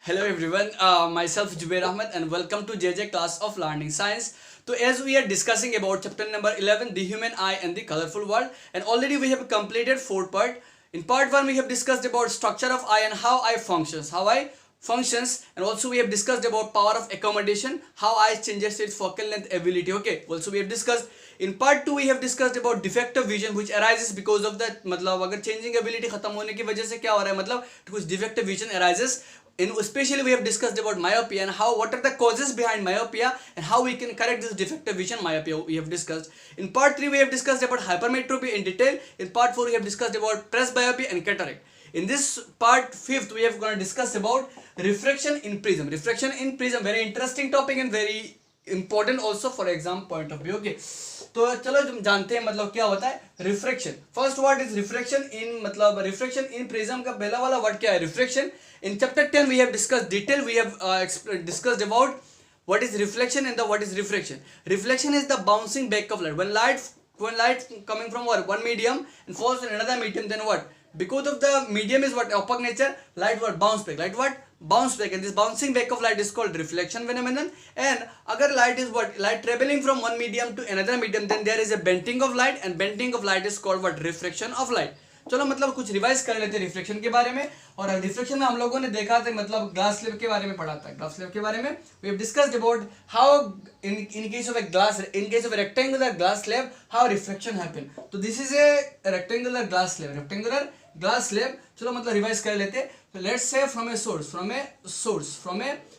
Hello everyone, myself Jubair Ahmed and welcome to JJ class of learning science. So as we are discussing about chapter number 11, the human eye and the colorful world, and already we have completed 4 part. In part 1 we have discussed about structure of eye and how eye functions, and also we have discussed about power of accommodation, how eye changes its focal length ability. Okay, also we have discussed in part 2 we have discussed about defective vision which arises because of the मतलब अगर changing ability खत्म होने की वजह से क्या हो रहा है, मतलब कुछ defective vision arises. In especially we have discussed about myopia and how what are the causes behind myopia and how we can correct this defective vision myopia we have discussed. In part 3 we have discussed about hypermetropy in detail. In part 4 we have discussed about presbyopia and cataract. In this part 5th we have going to discuss about refraction in prism. Refraction in prism, very interesting topic and very important also for exam point of view. Okay, तो चलो हम जानते हैं मतलब क्या होता है refraction. First word is refraction इन, मतलब रिफ्रैक्शन इन प्रिज्म का पहला वाला वर्ड क्या है, refraction. In chapter 10 we have discussed detail, we have discussed about what is reflection and the what is refraction. Reflection is the bouncing back of light. When light coming from one medium and falls in another medium, then what? Because of the medium is what opaque nature, light what bounce back. Light what bounce back, and this bouncing back of light is called reflection phenomenon. And agar light is what, light traveling from one medium to another medium, then there is a bending of light, and bending of light is called what, refraction of light. चलो मतलब कुछ revise कर लेते हैं reflection के बारे में. और रिफ्लेक्शन में हम लोगों ने देखा था मतलब ग्लास स्लैब के बारे में पढ़ा था. ग्लास स्लैब के बारे में we have discussed about how in case of a glass, in case of a rectangular glass slab, how reflection happen. तो this is a rectangular glass slab. चलो मतलब रिवाइज कर लेते हैं. तो let's say from a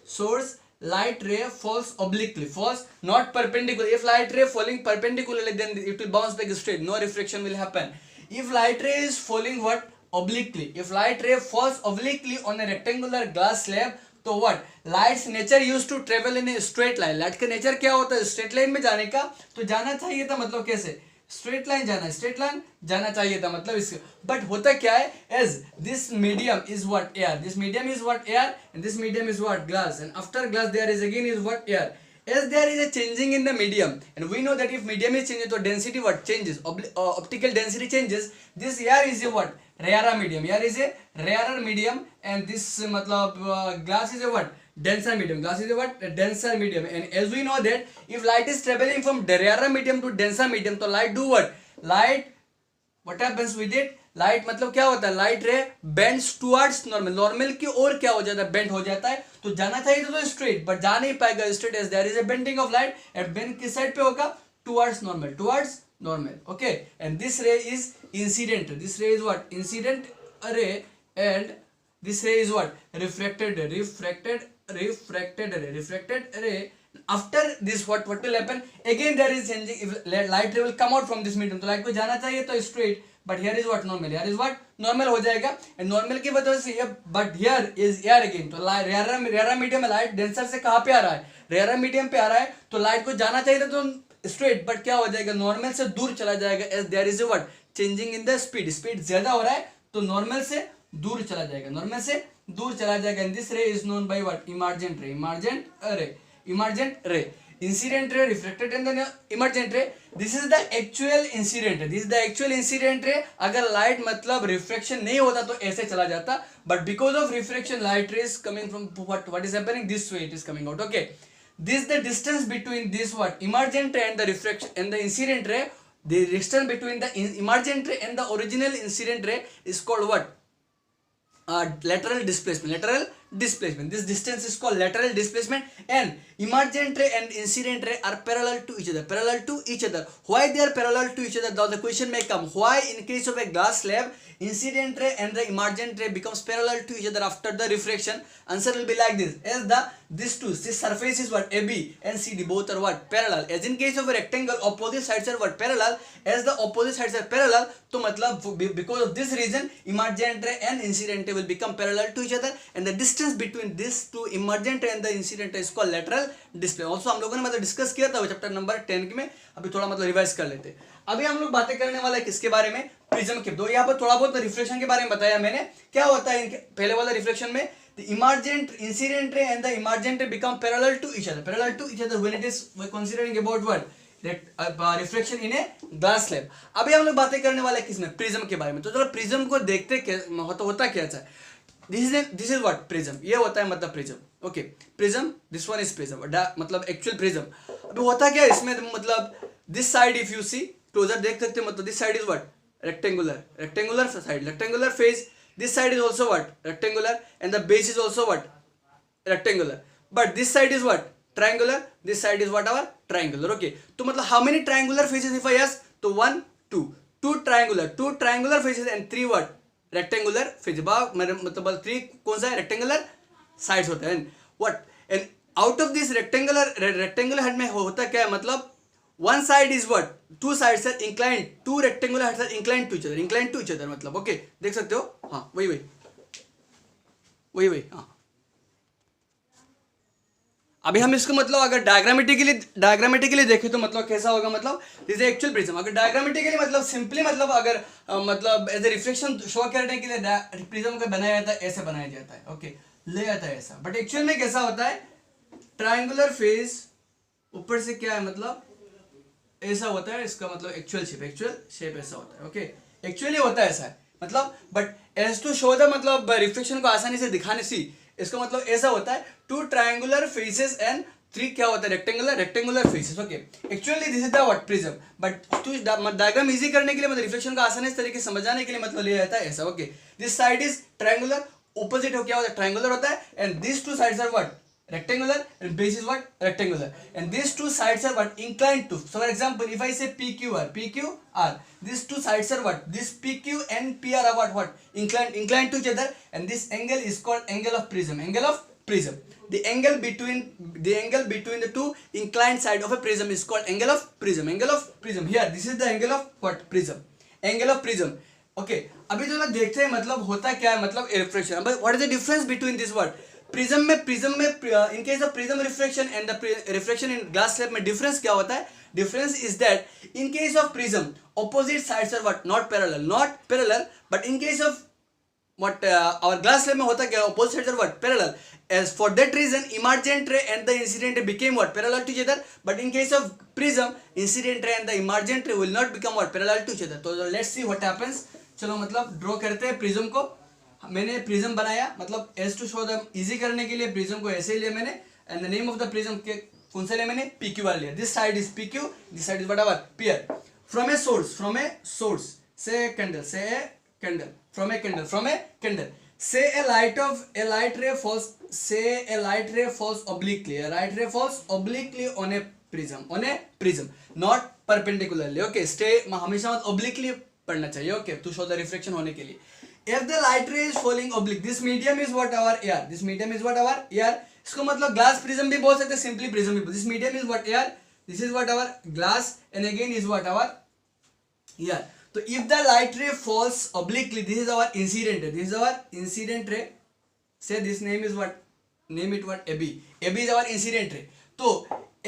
source light ray falls obliquely, falls not perpendicular. If light ray falling perpendicularly, then it will bounce back straight, no reflection will happen. If light ray is falling what, obliquely, if light ray falls obliquely on a rectangular glass slab, तो what, light's nature used to travel in a straight line. light का nature क्या होता है, straight line में जाने का. तो जाना चाहिए था मतलब कैसे, स्ट्रेट लाइन जाना चाहिए था मतलब इसके. बट होता क्या है, as this medium is what, air, this medium is what, air, and this medium is what, glass, and after glass there is again is what, air. As there is a changing in the medium, and we know that if medium is changing, so density what changes, optical density changes. This air is a what, rarer medium. Air is a rarer medium, and this मतलब glass is a what, denser medium. Glass is a what, a denser medium. And as we know that if light is traveling from the rarer medium to denser medium, so light do what, light what happens with it, light मतलब क्या होता है, light रे bends towards normal, normal की ओर क्या हो जाता है, बेंड हो जाता है. तो जाना चाहिए तो स्ट्रेट, बट जा नहीं पाएगा straight as there is a bending of light. And bend किस साइड पे होगा, towards normal. Okay, and this ray is incident. This ray is what, incident ray, and this ray is what, refracted ray. After this what will happen, again there is changing. If light ray will come out from this medium, तो light को जाना चाहिए तो straight, but here is what, normal. Here is what, normal हो जाएगा. And normal की वजह से ये, but here is air again. तो रेयर मीडियम में लाइट डेंसर से कहाँ पे आ रहा है, रेयर मीडियम पे आ रहा है. तो लाइट को जाना चाहिए था तो स्ट्रेट, बट क्या हो जाएगा, नॉर्मल से दूर चला जाएगा. As there is what, changing in the speed ज्यादा हो रहा है तो नॉर्मल से दूर चला जाएगा. And this ray is known by what, emergent ray. Incident ray, refracted and then emergent ray. This is the actual incident ray. अगर light मतलब refraction नहीं होता तो ऐसे चला जाता, but because of refraction light ray is coming from what is happening, this way it is coming out. Okay, this the distance between this what, emergent ray and the refraction and the incident ray. The distance between the emergent ray and the original incident ray is called what, lateral displacement. This distance is called lateral displacement. And emergent ray and incident ray are parallel to each other. Why they are parallel to each other, now the question may come, why in case of a glass slab incident ray and the emergent ray becomes parallel to each other after the refraction? Answer will be like this, as this surface is what, AB and CD both are what, parallel. As in case of a rectangle, opposite sides are what, parallel. As the opposite sides are parallel, तो मतलब because of this reason emergent ray and incident ray will become parallel to each other, and the distance between this two emergent ray and the incident ray is called lateral displacement. Also हम लोगों ने मतलब discuss किया था chapter number 10 में. अभी थोड़ा मतलब रिवाइज कर लेते हैं. अभी हम लोग बातें करने वाला है किसके बारे में, प्रिज्म के. दो यहाँ पर थोड़ा बहुत रिफ्लेक्शन के बारे में बताया मैंने. क्या होता है पहले वाला रिफ्लेक्शन में, the emergent incident ray and the emergent ray become parallel to each other when it is considering about what, reflection in a glass slab. अभी हम लोग बातें करने वाले किसमें, प्रिज्म के बारे में. तो चलो प्रिज्म को देखते होता क्या है. दिस इज व्हाट प्रिज्म, ये होता है मतलब prism. Okay, prism, this one is prism, मतलब एक्चुअल प्रिज्म. अभी होता क्या है इसमें, मतलब this side if you see closer देख सकते हो, मतलब this side is what rectangular side, rectangular face. This side is also what? Rectangular, and the base is also what? Rectangular. But this side is what? Triangular. This side is what? Our triangular. Okay. तो मतलब how many triangular faces if I ask? तो 1, 2. Two triangular faces and 3 what? Rectangular faces. मतलब 3 कौन सा है? Rectangular sides होता है. And what? And out of this rectangular head में होता क्या है, मतलब one side is what? Two sides are inclined. Two rectangular heads are inclined to each other. मतलब ओके, देख सकते हो. हाँ, वही हाँ. अभी हम इसको मतलब अगर डायग्रामेटिकली देखें तो मतलब कैसा होगा, मतलब दिस इज एक्चुअल प्रिज्म. अगर डायग्रामेटिकली मतलब सिंपली मतलब अगर मतलब एज ए रिफ्लेक्शन शो करने के लिए प्रिज्म को बनाया जाता है, ऐसे बनाया जाता है. ओके, ले जाता है ऐसा. बट एक्चुअल में कैसा होता है, ट्रायंगुलर फेस ऊपर से क्या है, मतलब ऐसा होता है. इसका मतलब एक्चुअल शेप ऐसा होता है. ओके, एक्चुअली होता है ऐसा है मतलब. But as to show the मतलब रिफ्लेक्शन को आसानी से दिखाने से इसका मतलब ऐसा होता है, 2 ट्रायंगुलर फेसेस एंड 3 क्या होता है, rectangular faces. Okay, actually this is the what prism. But to diagram easy करने के लिए मतलब रिफ्लेक्शन को आसानी से तरीके से समझाने के लिए मतलब लिया जाता है ऐसा. Okay, this side is triangular, opposite हो क्या होता है, ट्रायंगुलर होता है. And this 2 sides are what, rectangular, and base is what, rectangular, and these 2 sides are what, inclined to. So for example, if I say PQR, these 2 sides are what, this PQ and PR are what, inclined to each other, and this angle is called angle of prism. The angle between the 2 inclined side of a prism is called angle of prism. Here this is the angle of what, prism. Okay, अभी जो लोग देखते हैं मतलब होता क्या है, मतलब reflection. But what is the difference between this word? Prism में in case of prism reflection and the reflection in glass slab में डिफरेंस क्या होता है, difference is that in case of prism opposite sides are what, not parallel. But in case of what our glass slab में होता क्या, opposite sides are what, parallel. As for that reason, emergent ray and the incident ray became what, parallel to each other. But in case of prism, incident ray and the emergent ray will not become what, parallel to each other. So let's see what happens. चलो मतलब draw करते हैं prism को. मैंने prism बनाया, मतलब as to show the easy करने के लिए प्रिज्म को ऐसे ही लिया मैंने. And the name of the prism के कौन सा लिया मैंने, PQR लिया. This side is PQ, this side is whatever PR. From a source से a candle, say a light ray falls obliquely on a prism, not perpendicularly. Okay, stay हमेशा obliquely पढ़ना चाहिए. Okay, to show the reflection होने के लिए. If the light ray is falling oblique, this medium is what, our air. इसको मतलब glass prism भी बोल सकते हैं, सिंपली प्रिज्म भी. This medium is what, air. This is what, our glass, and again is what, our air. तो if the light ray falls obliquely, this is our incident ray. Say this name is what, name it what, AB is our incident ray. तो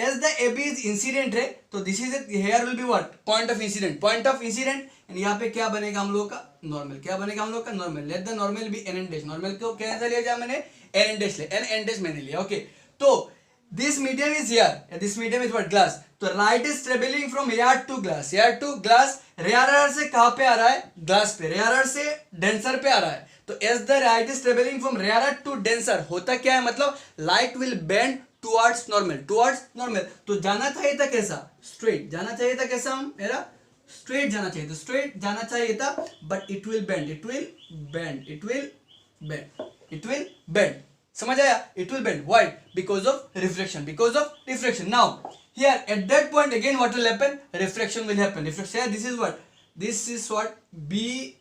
as the AB is incident ray, तो this is it, here will be what, point of incident. And यहाँ पे क्या बनेगा हम लोगों का, normal. Let the normal be n dash. Normal को कैसे लिया जाए मैंने, n डैश मैंने लिया. ओके, तो this medium is here, and this medium is what, glass. तो light is traveling from air to glass. rarer से कहाँ पे आ रहा है, ग्लास पे. rarer से denser पे आ रहा है. तो as the light is traveling from rarer to denser, होता क्या है, मतलब light will bend towards normal. तो जाना चाहिए था कैसा, straight जाना चाहिए था. कैसा मेरा स्ट्रेट जाना चाहिए था. But it will bend. समझ आया, it will bend. Why, because of reflection. Now here at that point again what will happen, reflection will happen. This is what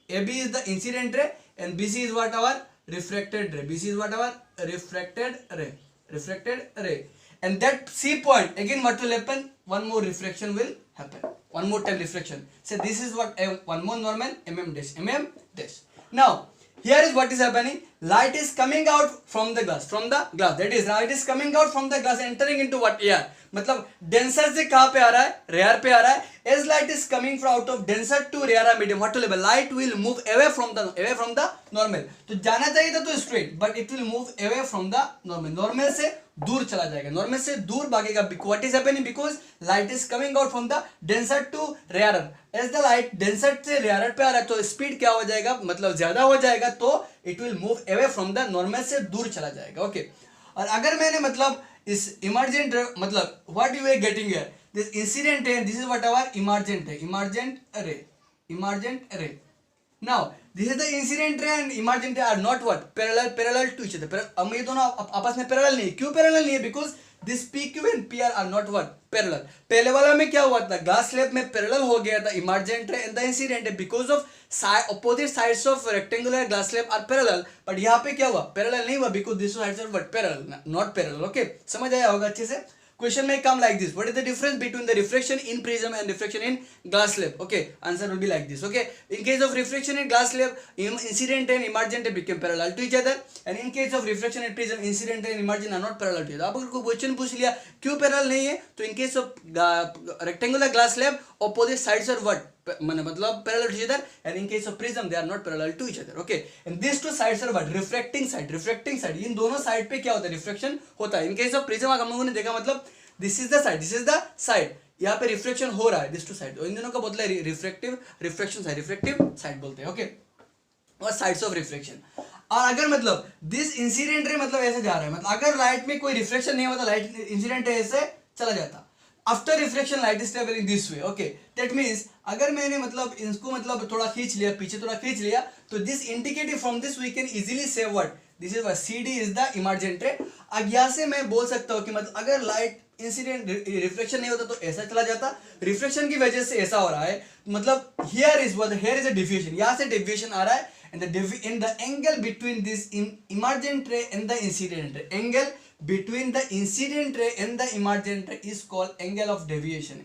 AB is the incident ray and BC is what, our refracted ray. And that C point again what will happen, one more refraction will happen, one more time refraction. So this is what, one more normal, mm dash. Now here is what is happening, light is coming out from the glass, that is light is coming out from the glass entering into what, air. मतलब denser से कहाँ पे आ रहा है, rare पे आ रहा है. As light is coming from out of denser to rarer medium, what will happen, light will move away from the normal. तो जाना चाहिए था तो straight, but it will move away from the normal से दूर चला जाएगा, नॉर्मल से दूर भागेगा. What is happening, because light is coming out from the denser to rarer. As the light denser से rarer पे आ रहा है तो स्पीड क्या हो जाएगा, मतलब ज्यादा हो जाएगा, तो it will move away from the normal से दूर चला जाएगा. ओके, और अगर मैंने मतलब इस इमर्जेंट मतलब what you are getting here, this incident ray, this is what our emergent ray, emergent ray. Now this is the incident ray and emergent ray are not what parallel to each other. अब ये दोनों आपस में parallel नहीं है. क्यों parallel नहीं है? Because this PQ and PR are not what parallel. पहले वाला में क्या हुआ था, ग्लास स्लैब में पैरेलल हो गया था emergent ray and the incident ray because of opposite sides of rectangular glass slab are parallel. But यहाँ पे क्या हुआ, पैरेलल नहीं हुआ because this sides are what parallel, not parallel. Okay, समझ आया होगा अच्छे से. Question may come like this: what is the difference between the refraction in prism and refraction in glass slab? Okay, answer will be like this. Okay, in case of refraction in glass slab, incident and emergent become parallel to each other, and in case of refraction in prism, incident and emergent are not parallel to each other. अब अगर कोई question पूछ लिया क्यों parallel नहीं है, तो in case of rectangular glass slab, opposite sides are what मतलब parallel to each other, and in case of prism they are not parallel to each other. Okay, and these two sides are what refracting side. इन दोनों side पे क्या होता है, reflection होता है. इन case of prism हम लोगों ने देखा मतलब दिस इज द साइड, यहाँ पे रिफ्लेक्शन हो रहा है, दिस टू साइड. इन दोनों का बोलते हैं रिफ्लेक्शन साइड बोलते हैं. ओके, और साइड्स ऑफ रिफ्लेक्शन. और अगर मतलब दिस इंसिडेंट रे मतलब ऐसे जा रहा है, मतलब अगर लाइट में कोई रिफ्लेक्शन नहीं होता, लाइट इंसिडेंट रे ऐसे चला जाता. After reflection light is travelling this way. Okay, that means अगर मैंने मतलब इसको मतलब थोड़ा खींच लिया, पीछे थोड़ा खींच लिया, तो this indicative from this we can easily say what this is CD is the emergent ray. अब यहाँ से मैं बोल सकता हूँ कि मतलब अगर लाइट इंसिडेंट रिफ्लेक्शन नहीं होता तो ऐसा चला जाता, रिफ्लेक्शन की वजह से ऐसा हो रहा है, मतलब हियर इज अ डेविएशन, यहाँ से डेविएशन आ रहा है. and the angle between this emergent ray and the incident ray, angle between the incident ray and the emergent ray is called angle of deviation.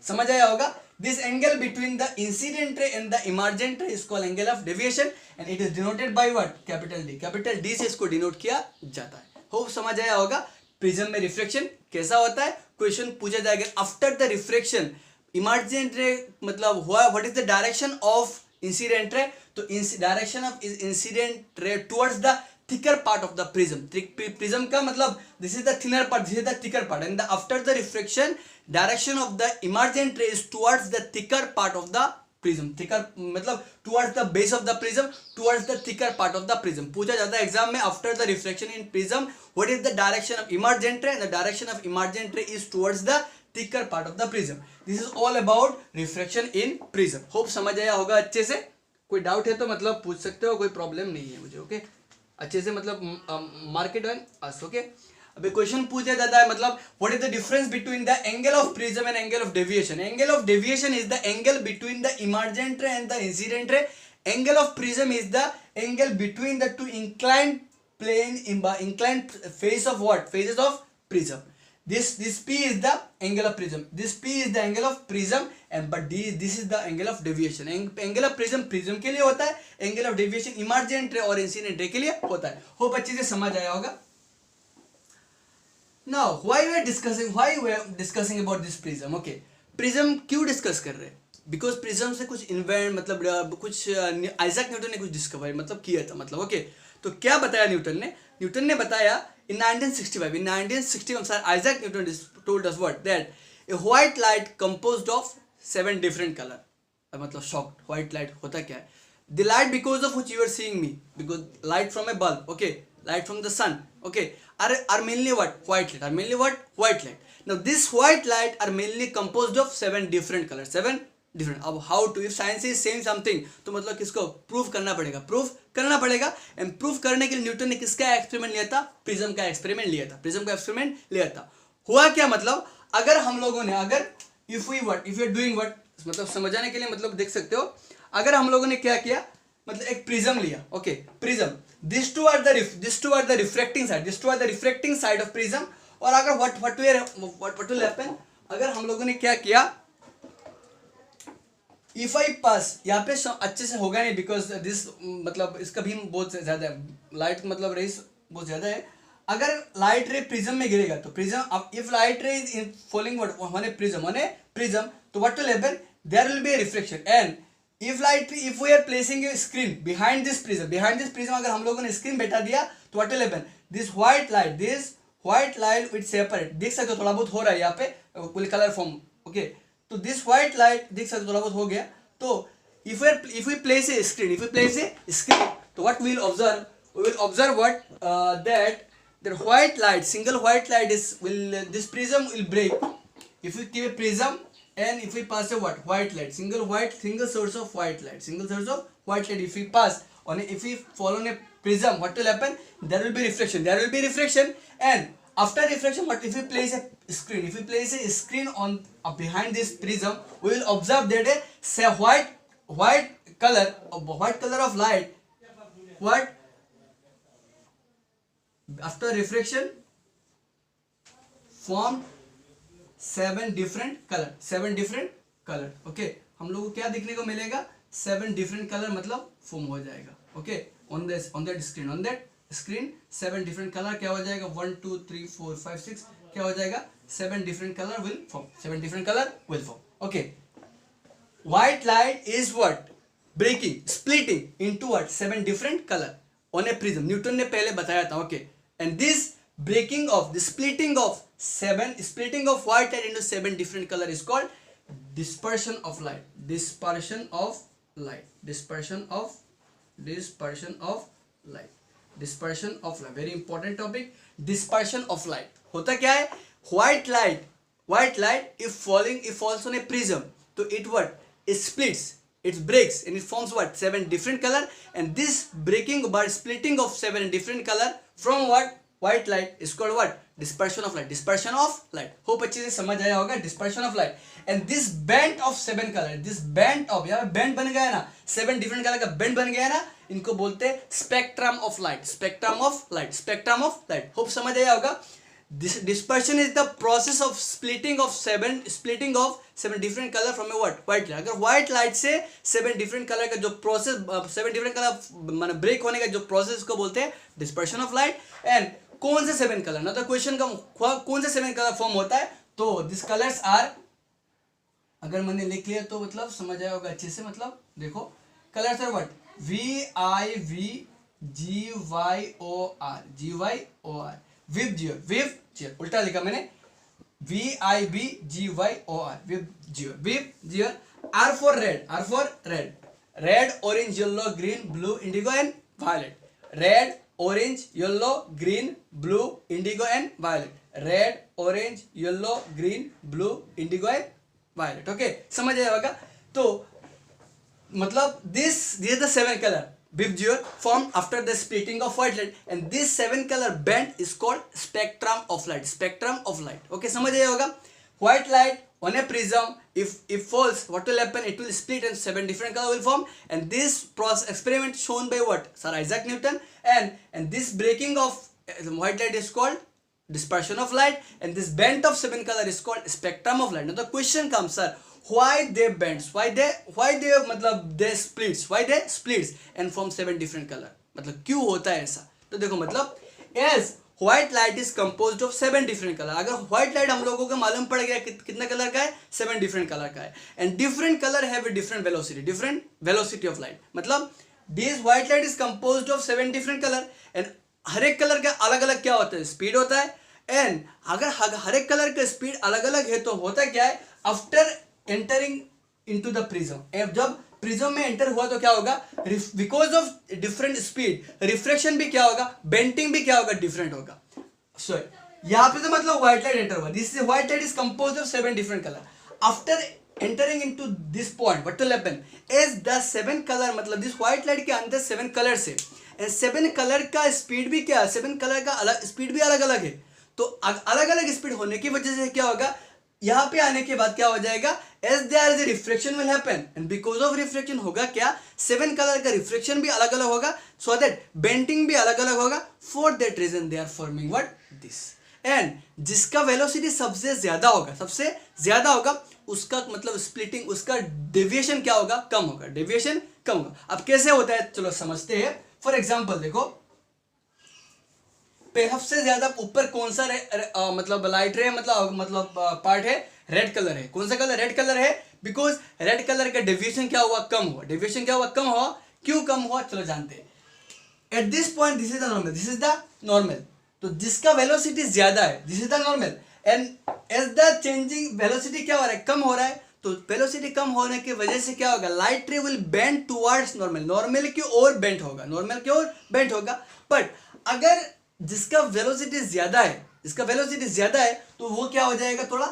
समझ आया होगा. This angle between the incident ray and the emergent ray is called angle of deviation and it is denoted by what? Capital D. Capital D से इसको denote किया जाता है. Hope समझ आया होगा. प्रिज्म में रिफ्लेक्शन कैसा होता है, क्वेश्चन पूछा जाएगा. After the reflection emergent ray मतलब हुआ, what is the direction of incident ray, तो direction of incident ray towards the thicker part of the prism का मतलब this is the thinner part, this is the thicker part, and after the reflection direction of the emergent ray is towards the thicker part of the prism. Thicker मतलब towards the base of the prism, towards the thicker part of the prism. पूछा जाता है exam में, after the reflection in prism what is the direction of emergent ray, and the direction of emergent ray is towards the thicker part of the prism. This is all about refraction in prism. Hope समझ आया होगा अच्छे से. कोई doubt है तो मतलब पूछ सकते हो, कोई प्रॉब्लम नहीं है मुझे. ओके, अच्छे से मतलब मार्केट एंड अस. ओके, अभी क्वेश्चन पूछा जाता है मतलब what is the difference between the angle of prism and angle of deviation. Angle of deviation is the angle between the emergent ray and the incident रे. Angle of prism is the angle between the two inclined plane inclined face of what? Faces of prism. This P is the angle of prism. This P is the angle of prism, and but this is the angle of deviation. Angle of prism के लिए होता है, angle of deviation emergent ray और incident ray के लिए होता है. Hope अच्छे से समझ आया होगा. Now why we are discussing about this prism? Okay, prism क्यों डिस्कस कर रहे हैं? Because prism से कुछ इन्वेंट मतलब कुछ आइजैक न्यूटन ने कुछ डिस्कवर मतलब किया था मतलब. ओके, तो क्या बताया न्यूटन ने बताया in 1965 sir Isaac Newton told us what, that a white light composed of 7 different color. मतलब shocked, white light होता क्या है? The light because of which you are seeing me, because light from a bulb, okay, light from the sun, okay, are mainly what? White light. Now this white light are mainly composed of 7 different colors. 7 different. अब how to, if science is saying something तो मतलब किसको prove करना पड़ेगा. And prove करने के लिए Newton ने किसका एक्सपेरिमेंट लिया था? प्रिज्म का एक्सपेरिमेंट लिया था. हुआ क्या मतलब, अगर हम लोगों ने if you are doing what मतलब समझाने के लिए मतलब देख सकते हो, अगर हम लोगों ने क्या किया मतलब एक प्रिज्म लिया. Okay, prism, this two are the reflecting side of prism. और अगर व्हाट विल हैपन, अगर हम लोगों ने क्या किया, इफ आई पास, यहाँ पे अच्छे से होगा नहीं बिकॉज दिस मतलब इसका भी बहुत ज्यादा है, लाइट मतलब रेस बहुत ज्यादा है. अगर लाइट रे प्रिज्म में गिरेगा तो prism, if light ray is in falling on a prism तो what will happen, there will be a reflection. And if we are placing a screen behind this prism अगर हम लोगों ने स्क्रीन बैठा दिया तो what will happen, this white light will separate. देख सकते हो थोड़ा बहुत हो रहा है यहाँ पे कलर फॉर्म. ओके, तो दिस व्हाइट लाइट देख सकते थोड़ा बहुत हो गया. तो if we place a screen, so what we will observe? We will observe what that white light, single white light this prism will break. If we keep a prism and if we pass a white light, single source of white light, if we pass on if we fall on a prism, what will happen? There will be reflection, and after reflection, what if we place a screen on behind this prism, we will observe that a white color of light, what after reflection formed 7 different color. Okay, हम लोग को क्या देखने को मिलेगा? 7 different color मतलब form हो जाएगा. Okay, on that screen 7 different color क्या हो जाएगा? 1 2 3 4 5 6 क्या हो जाएगा? 7 different color will form. Okay, white light is what? Splitting into what? 7 different color on a prism. Newton ने पहले बताया था. Okay, and this splitting of white light into 7 different color is called dispersion of light. Very important topic. Dispersion of light. होता क्या है? White light if falls on a prism, so it splits, it breaks, and it forms what? 7 different color, and this splitting of 7 different color from what? White light is called what? Dispersion of light. Hope अच्छे से समझ आया होगा. Dispersion of light. And this band of 7 color, यहाँ band बन गया ना, 7 different color का band बन गया ना, इनको बोलते हैं spectrum of light. Hope समझ आया होगा. This dispersion is the process of splitting of 7 different color from a white light. अगर white light से 7 different color का जो process 7 different color माने break होने का जो process को बोलते हैं dispersion of light. And कौन से 7 color? ना तो क्वेश्चन का कौन से 7 color फॉर्म होता है? तो these colors are, अगर मैंने लिख लिया तो मतलब समझ आया होगा अच्छे से. मतलब देखो, colors are what? VIVGYOR. विव उल्टा लिखा मैंने. VIVGYOR. View. R for red. Red, orange, yellow, green, blue, indigo and violet. Red, orange, yellow, green, blue, indigo and violet. Red, orange, yellow, green, blue, indigo and violet. Okay, समझ आया होगा. तो मतलब this is the 7 color VIVGYOR formed after the splitting of white light, and this 7 color band is called spectrum of light. Okay, समझ आया होगा. White light on a prism, if falls, what will happen? It will split and 7 different color will form, and this process experiment shown by what? Sir Isaac Newton. And this breaking of white light is called dispersion of light, and this band of 7 color is called spectrum of light. Now the question comes, sir, why they bends? Why they मतलब they splits and form 7 different color? मतलब क्यों होता है ऐसा? तो देखो, मतलब as white light is composed of 7 different color. अगर white light हम लोगों को मालूम पड़ गया कितना कलर का है? 7 different color का है. And different color have a different velocity of light. मतलब this white light is composed of 7 different color, and हर एक कलर का अलग अलग क्या होता है? स्पीड होता है. एंड अगर हर एक कलर का स्पीड अलग अलग है तो होता क्या है? After entering into the prism, जब प्रिज्म में एंटर हुआ तो क्या होगा? Because of different speed reflection भी क्या होगा? बेंटिंग भी क्या होगा? डिफरेंट होगा. सो यहाँ पे तो मतलब व्हाइट लाइट एंटर हुआ. This white light is composed of 7 different color. After entering into this point, what will happen? As the 7 color, मतलब this white light के अंदर 7 colors है, and 7 color का स्पीड भी क्या? 7 color का अलग स्पीड भी अलग अलग है. तो अलग अलग स्पीड होने की वजह से क्या होगा? यहाँ पे आने के बाद क्या हो जाएगा? As there is a reflection will happen, and because of reflection होगा क्या? 7 color का रिफ्लेक्शन भी अलग अलग होगा, so that bending भी अलग अलग होगा. For that reason they are forming what? This. And जिसका वेलोसिटी सबसे ज्यादा होगा उसका मतलब स्प्लिटिंग, उसका डेविएशन क्या होगा? कम होगा. अब कैसे होता है? चलो समझते हैं. फॉर एग्जांपल देखो, सबसे ज्यादा ऊपर कौन सा मतलब लाइट रे मतलब पार्ट है? रेड कलर है. कौन सा कलर? रेड कलर है. बिकॉज रेड कलर का डेविएशन क्या हुआ? कम हुआ. क्यों कम हुआ? चलो जानते हैं. At this point this is the normal. तो जिसका वेलोसिटी ज्यादा है, this is the normal, and as the changing velocity क्या हो रहा है? कम हो रहा है. तो वेलोसिटी कम होने की वजह से क्या होगा, लाइट रे will bend towards normal, normal की ओर बेंड होगा, नॉर्मल की ओर बेंड होगा। बट अगर जिसका वेलोसिटी ज्यादा है, जिसका वेलोसिटी ज्यादा है, तो वो क्या हो जाएगा, थोड़ा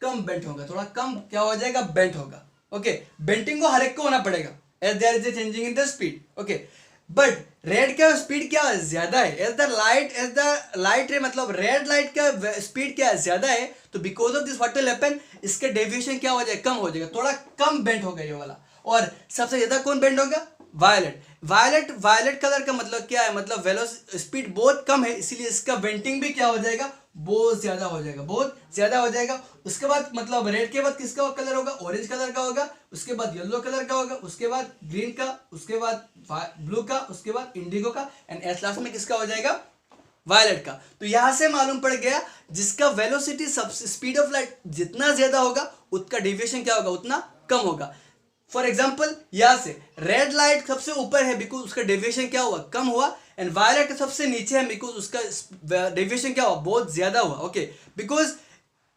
कम बेंड होगा, थोड़ा कम क्या हो जाएगा, बेंड होगा। ओके, बेंटिंग को हर एक को होना पड़ेगा as there is a changing in the speed. Okay, but red का स्पीड क्या ज्यादा है, एज द लाइट रे, मतलब रेड लाइट का स्पीड क्या ज्यादा है, तो because of this what will happen, इसका डेविएशन क्या हो जाएगा, कम हो जाएगा, थोड़ा कम बेंड होगा ये वाला। और सबसे ज्यादा कौन बेंड होगा, वायलेट। वायलेट कलर का मतलब क्या है, मतलब स्पीड बहुत कम है, इसीलिए इसका बेंटिंग भी क्या हो जाएगा, बहुत ज्यादा हो जाएगा, बहुत ज्यादा हो जाएगा। उसके बाद मतलब रेड के बाद किसका कलर होगा, ऑरेंज कलर का होगा, उसके बाद येलो कलर का होगा, उसके बाद ग्रीन का, उसके बाद ब्लू का, उसके बाद इंडिगो का, एंड एट लास्ट में किसका हो जाएगा, वायलेट का। तो यहां से मालूम पड़ गया जिसका वेलोसिटी सबसे स्पीड ऑफ लाइट जितना ज्यादा होगा, उसका डेविएशन क्या होगा, उतना कम होगा। फॉर एग्जाम्पल यहां से रेड लाइट सबसे ऊपर है, बिकॉज उसका डेविएशन क्या हुआ, कम हुआ, एंड वायलेट सबसे नीचे है, बिकॉज उसका डेविएशन क्या हुआ, बहुत ज्यादा हुआ। ओके, बिकॉज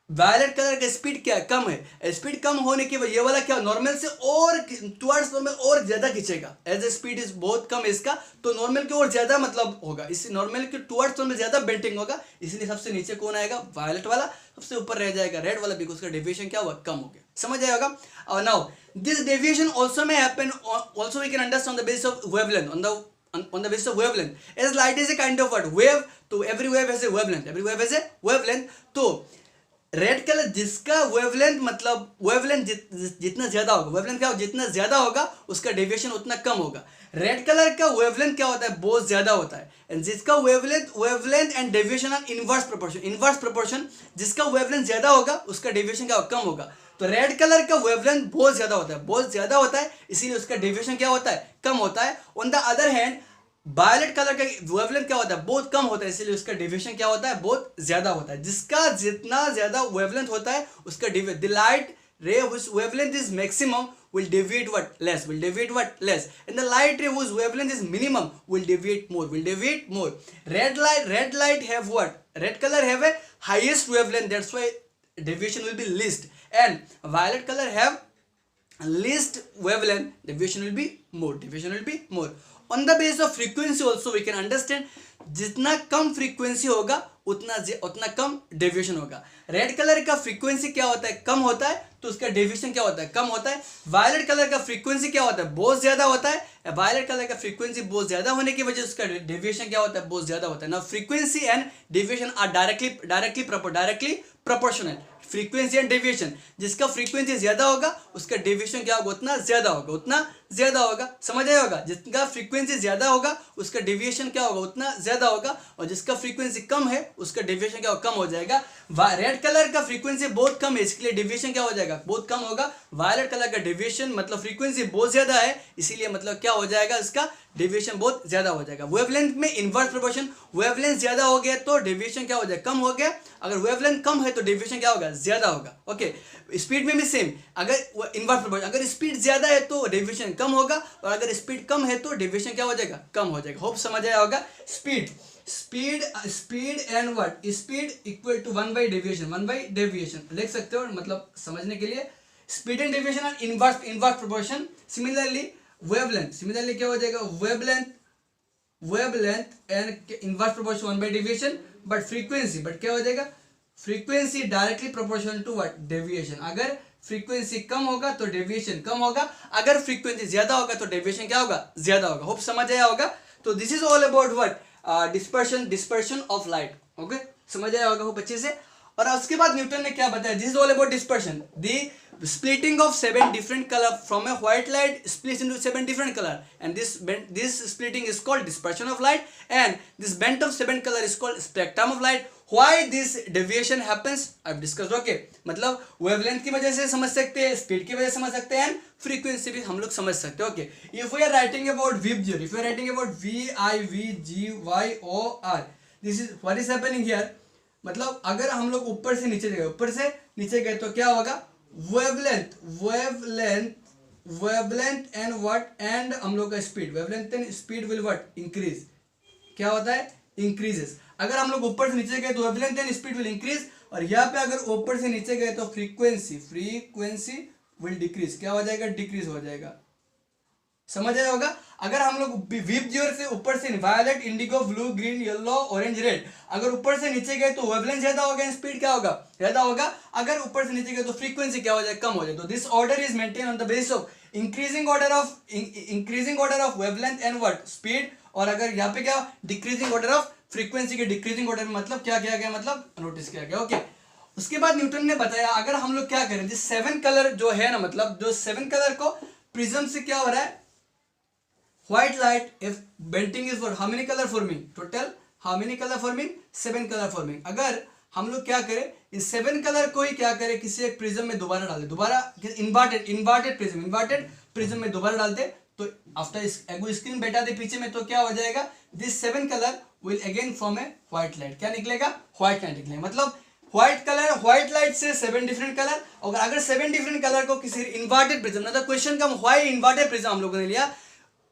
वायलेट कलर का स्पीड क्या कम है, स्पीड कम होने की वजह ये वाला क्या नॉर्मल से और टुवर्ड्स नॉर्मल और ज्यादा खींचेगा, एज ए स्पीड इज बहुत कम है इसका, तो नॉर्मल की और ज्यादा मतलब होगा, इसी नॉर्मल के टुवर्ड्स नॉर्मल ज्यादा बेंटिंग होगा, इसलिए सबसे नीचे कौन आएगा, वायलेट वाला, सबसे ऊपर रह जाएगा रेड वाला, बिकॉज उसका डेविएशन क्या हुआ, कम हो गया। समझ आया होगा। और now this deviation also may happen, also we can understand on the basis of wavelength, on the basis of wavelength, as light is a kind of what wave, तो every wave has a wavelength, every wave has a wavelength। तो red colour जिसका wavelength, मतलब wavelength जितना ज्यादा होगा, wavelength क्या होगा, जितना ज्यादा होगा उसका डेविएशन उतना कम होगा। रेड कलर का वेवलेंथ क्या होता है, बहुत ज्यादा होता है, एंड जिसका wavelength and deviation are inverse proportion, जिसका वेवलेंथ ज्यादा होगा उसका डेविएशन क्या होगा, कम होगा। तो रेड कलर का वेवलेंथ बहुत ज्यादा होता है, बहुत ज्यादा होता है, इसीलिए उसका डेविएशन क्या होता है, कम होता है। On the other hand violet colour का वेवलेंथ क्या होता है, बहुत कम होता है, इसलिए उसका डेविएशन क्या होता है, बहुत ज्यादा होता है। जिसका जितना ज्यादा वेवलेंथ होता है उसका the light ray whose wavelength is maximum will deviate what less, and the light ray whose wavelength is minimum will deviate more. Red light have what, red color have a highest wavelength, that's why deviation will be least, and violet color have least wavelength, deviation will be more. On the basis of frequency also we can understand, जितना कम frequency होगा उतना कम deviation होगा। Red colour का frequency क्या होता है, कम होता है, तो उसका डेविएशन क्या होता है, कम होता है। वायलेट कलर का फ्रीक्वेंसी क्या होता है, बहुत ज्यादा होता है। वायलेट कलर का फ्रीक्वेंसी बहुत ज्यादा होने की वजह से उसका डेविएशन क्या होता है, बहुत ज्यादा होता है। ना frequency and deviation are directly proportional. Frequency and deviation, जिसका फ्रीक्वेंसी ज्यादा होगा उसका डेविएशन क्या होगा, उतना ज्यादा होगा। समझ आया होगा, जिसका फ्रीक्वेंसी ज्यादा होगा उसका डेविएशन क्या होगा, उतना ज्यादा होगा, और जिसका फ्रीक्वेंसी कम है उसका डेविएशन क्या होगा, कम हो जाएगा। रेड कलर का फ्रीक्वेंसी बहुत कम है, इसके लिए डेविएशन क्या हो जाएगा, बहुत कम होगा। वायलेट कलर का डेविएशन मतलब फ्रीक्वेंसी बहुत ज्यादा है, इसीलिए मतलब क्या हो जाएगा, इसका डेविएशन बहुत ज्यादा हो जाएगा। वेवलेंथ में इनवर्स प्रोपोर्शन, वेवलेंथ ज्यादा हो गया तो डेविएशन क्या हो जाएगा, कम हो गया। अगर वेवलेंथ कम है तो डेविएशन क्या होगा, ज्यादा होगा। ओके, स्पीड में भी सेम, अगर इनवर्स प्रोपोर्शन, अगर स्पीड ज्यादा है तो डेविएशन कम होगा, और अगर स्पीड कम है तो डेविएशन क्या हो जाएगा, कम हो जाएगा। होप समझ आया होगा। Speed and what, speed equal to 1 by deviation लिख सकते हो, मतलब समझने के लिए। Speed and deviation are inverse proportion. Similarly wavelength क्या हो जाएगा, wavelength and inverse proportion 1 by deviation. But क्या हो जाएगा, frequency directly proportional to what, deviation. अगर फ्रीक्वेंसी कम होगा तो डेविएशन कम होगा, अगर फ्रीक्वेंसी ज्यादा होगा तो डेविएशन क्या होगा, ज्यादा होगा। होप समझ आया होगा। तो this is all about what, dispersion of light. Okay, समझ आया होगा होप अच्छे से। और उसके बाद न्यूटन ने क्या बताया, this is all about dispersion, the splitting of 7 different color from a white light splits into 7 different color, and this splitting is called dispersion of light, and this bent of 7 color is called spectrum of light. Why this deviation happens I've discussed. Okay, मतलब wavelength की वजह से समझ सकते हैं, speed की वजह से समझ सकते हैं, फ्रीक्वेंसी भी हम लोग समझ सकते हैं। Okay, if we are writing about VIVGOR, if we are writing about VIVGYOR, this is what is happening here। मतलब अगर हम लोग ऊपर से नीचे गए तो क्या होगा, वेवलेंथ एंड व्हाट, एंड हम लोग का speed, wavelength and speed will what, increase. क्या होता है, इंक्रीजेस। अगर हम लोग ऊपर से नीचे गए तो wavelength and speed will increase, और यहाँ पे अगर ऊपर से नीचे गए तो फ्रीक्वेंसी विल डिक्रीज, क्या हो जाएगा, डिक्रीज हो जाएगा। समझ आया होगा। अगर हम लोग वीप जियर से ऊपर से violet, indigo, blue, green, yellow, orange, red, अगर ऊपर से नीचे गए तो वेवलेंथ ज्यादा होगा, स्पीड क्या होगा, ज्यादा होगा। अगर ऊपर से नीचे गए तो फ्रीक्वेंसी क्या हो जाए, कम हो जाए। तो this order is maintain on the base of increasing order of wavelength and what, speed. और अगर यहाँ पे क्या, डिक्रीजिंग ऑर्डर ऑफ फ्रीक्वेंसी के डिक्रीजिंग ऑर्डर में मतलब क्या किया गया, मतलब नोटिस किया गया। ओके, उसके बाद न्यूटन ने बताया अगर हम लोग क्या करें, जिस 7 कलर जो है ना, मतलब जो 7 कलर को प्रिज्म से क्या हो रहा है, white light, if belting is for how many color forming, total how many color forming, 7 color forming। अगर हम लोग क्या करें, इस 7 कलर को ही क्या करें, किसी एक प्रिज्म में दोबारा डाल दे, दोबारा इन्वर्टेड प्रिज्म में दोबारा डाल दे, तो आफ्टर स्क्रीन बैठा दे पीछे में, तो क्या हो जाएगा, this 7 colour will again form a white light. क्या निकलेगा, व्हाइट लाइट निकलेगा। मतलब व्हाइट कलर, व्हाइट लाइट से 7 डिफरेंट कलर। और अगर 7 डिफरेंट कलर को किसी इन्वर्टेड प्रिज्म, ना तो क्वेश्चन का व्हाई इन्वर्टेड प्रिज्म हम लोगों ने लिया,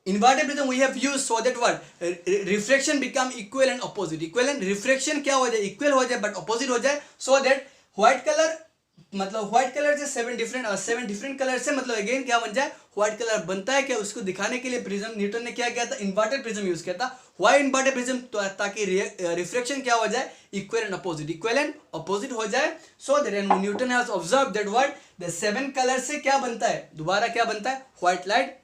inverted prism we have used so that what refraction become equal and opposite, equal and refraction क्या हो जाए, equal हो जाए but opposite हो जाए, so that white color, मतलब व्हाइट कलर से 7 डिफरेंट कलर से मतलब अगेन क्या बन जाए, व्हाइट कलर बनता है। क्या, उसको दिखाने के लिए प्रिज्म न्यूटन ने क्या किया था, इन्वर्टेड प्रिज्म यूज किया था। व्हाई इन्वर्टेड प्रिज्म, ताकि रिफ्लेक्शन क्या हो जाए, इक्वल एंड अपोजिट हो जाए। So that Newton has observe that what the 7 colour से क्या बनता है, दोबारा क्या बनता है, व्हाइट लाइट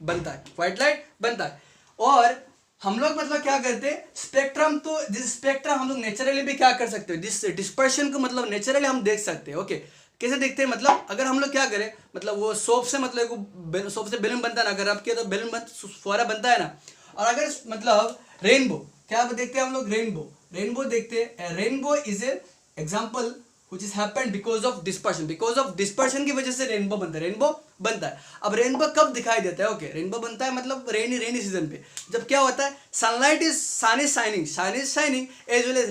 बनता है। और हम लोग मतलब क्या करते हैं, स्पेक्ट्रम, तो दिस स्पेक्ट्रम हम लोग नेचुरली भी क्या कर सकते हैं, दिस डिस्पर्शन को मतलब नेचुरली हम देख सकते हैं। ओके, कैसे देखते हैं, मतलब अगर हम लोग क्या करें, मतलब वो सोप से, मतलब सोप से बैलून बनता है ना, अगर आप किया तो बैलून फुहारा बनता है ना। और अगर मतलब रेनबो, क्या देखते हैं हम लोग, रेनबो देखते हैं। Rainbow is a example which is happened because of dispersion की वजह से रेनबो बनता है। अब रेनबो कब दिखाई देता है, ओके, रेनबो बनता है मतलब रेनी सीजन पे, जब क्या होता है, sun is shining as well as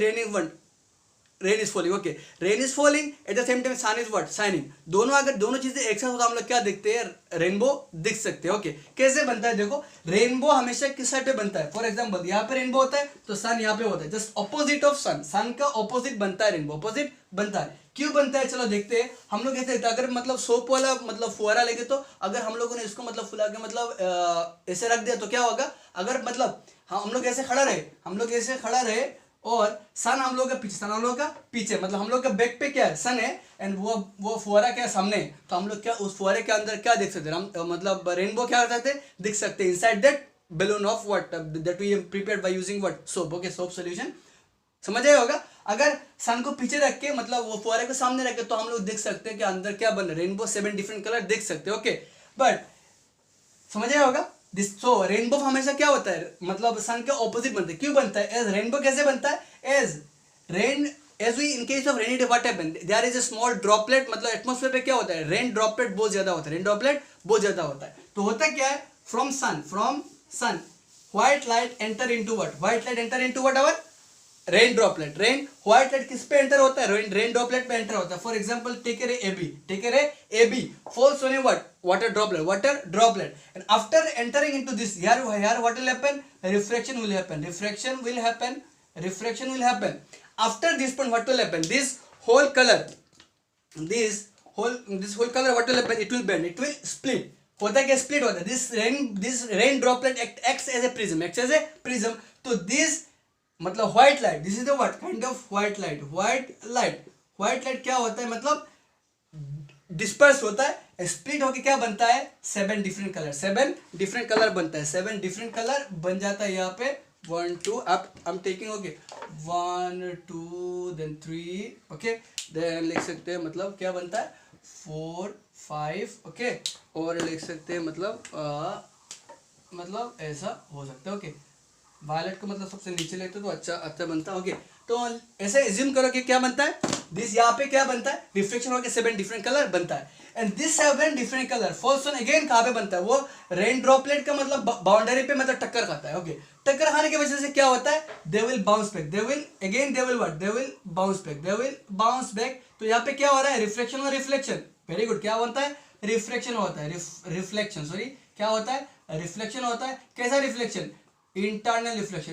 rain is falling. Okay, rain is falling at the same time sun is what, shining. दोनों चीजें एक साथ होता है, हम लोग क्या देखते हैं, रेनबो दिख सकते हैं। ओके, कैसे बनता है, देखो रेनबो हमेशा किस साइड पे बनता है, फॉर एग्जांपल यहाँ पे रेनबो होता है तो सन यहाँ पे होता है, जस्ट ऑपोजिट ऑफ सन का ऑपोजिट बनता है, रेनबो ऑपोजिट बनता है। क्यों बनता है, चलो देखते हैं। हम लोग ऐसे, अगर मतलब सोप वाला मतलब फुहारा लेके, तो अगर हम लोगों ने इसको मतलब फुला के मतलब ऐसे रख दिया तो क्या होगा, अगर मतलब हम लोग ऐसे खड़ा रहे और सन हम लोग का पीछे, मतलब हम लोग का बैक पे क्या है, सन है, एंड वो फुहारा क्या है, सामने है। तो हम लोग क्या उस फुहारे के अंदर क्या देख सकते हैं, हम मतलब रेनबो क्या कर सकते हैं, दिख सकते हैं inside that balloon of what that we prepared by using what soap। okay, soap solution, समझ आया होगा। अगर सन को पीछे रख के मतलब वो फुहारे को सामने रख के, तो हम लोग देख सकते हैं कि अंदर क्या बन रहा है, रेनबो 7 डिफरेंट कलर देख सकते हैं। ओके, बट समझ आया होगा। सो रेनबो हमेशा क्या होता है, मतलब सन के ऑपोजिट बनता है। क्यों बनता है, एज रेनबो कैसे बनता है, as we in case of rainy day what happen, there is a small droplet, मतलब एटमॉस्फेयर पे क्या होता है, रेन ड्रॉपलेट बहुत ज्यादा होता है। तो होता क्या है, from sun white light enter into what, our rain droplet. White light किस पे एंटर होता है, रेन ड्रॉपलेट पे एंटर होता है। फॉर एग्जांपल टेक ए रे AB falls on a what, water droplet, and after entering into this, here what will happen, refraction will happen. After this point what will happen, this whole color what will happen, it will bend, it will split। होता है क्या, split होता है। This rain droplet acts as a prism। तो this मतलब white light, this is the what kind of white light क्या होता है, मतलब डिस्पर्स होता है, स्प्लिट होके क्या बनता है, 7 डिफरेंट कलर बनता है। 7 डिफरेंट कलर बन जाता है यहाँ पे, 1 2 अब I am taking, okay 1 2 then 3, okay then लिख सकते हैं मतलब क्या बनता है, 4 5, ओके, और लिख सकते हैं मतलब ऐसा हो सकता है। ओके, वायलेट को मतलब सबसे नीचे लेते तो अच्छा बनता है। ओके, तो ऐसे एज्यूम करो कि क्या बनता है, दिस यहाँ पे क्या बनता है, रिफ्लेक्शन होकर 7 डिफरेंट कलर बनता है, and this 7 different colour falls on again कहाँ पे बनता है, वो रेन ड्रॉपलेट का मतलब बाउंड्री पे मतलब टक्कर खाता है। ओके, टक्कर खाने की वजह से क्या होता है, दे विल बाउंस बैक। तो यहाँ पे क्या हो रहा है, रिफ्लेक्शन और रिफ्लेक्शन, वेरी गुड, क्या बनता है, रिफ्लेक्शन होता है, क्या होता है, रिफ्लेक्शन होता है। कैसा रिफ्लेक्शन, इंटरनल रिफ्लेक्शन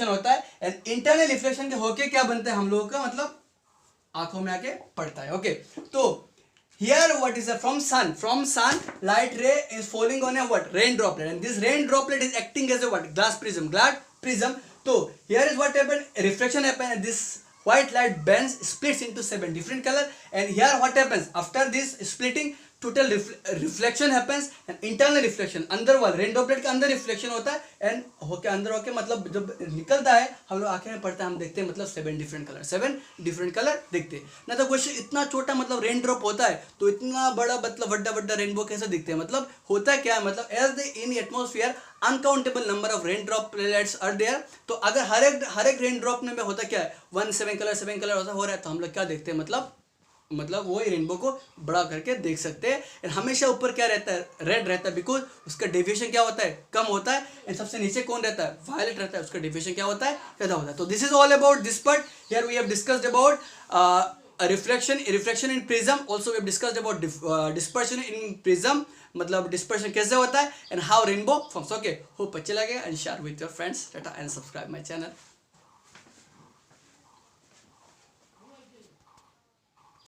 होता है, एंड इंटरनल रिफ्लेक्शन के होके क्या बनता है, हम लोगों का मतलब आंखों में आके पड़ता है। ओके, तो here what is from sun light ray is falling on a what, rain droplet, and this rain droplet is acting as a what, glass prism. So here is what happened, reflection happened, and this white light bends, splits into 7 different color, and here what happens after this splitting, total reflection happens, and internal reflection, अंदर वाला rain droplet के अंदर reflection होता है, and होके अंदर होके मतलब जब निकलता है हम लोग आंखें में पड़ता है, हम देखते हैं मतलब 7 डिफरेंट कलर देखते हैं ना। तो क्वेश्चन इतना छोटा मतलब रेन ड्रॉप होता है तो इतना बड़ा मतलब बड़ा रेनबो कैसे दिखते हैं, मतलब होता है क्या है, मतलब as the in atmosphere uncountable number of rain droplets are there. तो अगर हर एक रेन ड्रॉप में होता क्या है 7 कलर होता हो रहा है, तो हम लोग क्या देखते हैं, मतलब वो रेनबो को बड़ा करके देख सकते हैं। एंड हमेशा ऊपर क्या रहता है, रेड रहता है, बिकॉज उसका डेविएशन क्या होता है, कम होता है। एंड सबसे नीचे कौन रहता है, वायलेट रहता है, उसका डेविएशन क्या होता है, ज़्यादा होता है। तो this is all about this part. Here we have discussed about reflection in prism, also we have discussed about dispersion in prism, मतलब डिस्पर्शन कैसे होता है, and how rainbow forms. Okay, hope अच्छा लगे, and share with your friends, tata and subscribe my channel.